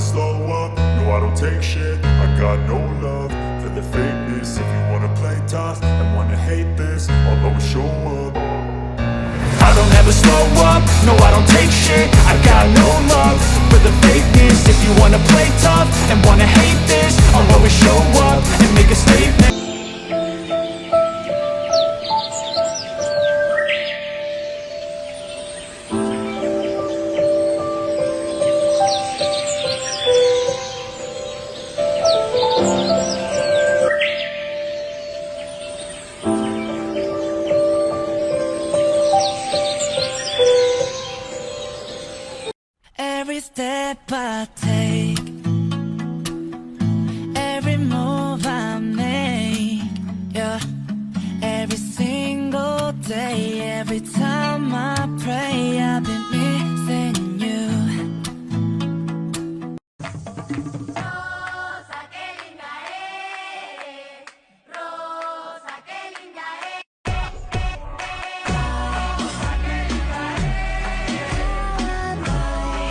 slow up, no I don't take shit. I got no love for the fakeness. If you wanna play tough and wanna hate this, I'll always show up. I don't ever slow up, no I don't take shit. I got no love for the fakeness. If you wanna play tough and wanna hate this, I'll always show up and make a statement. Every step I take, every move I make, yeah, every single day,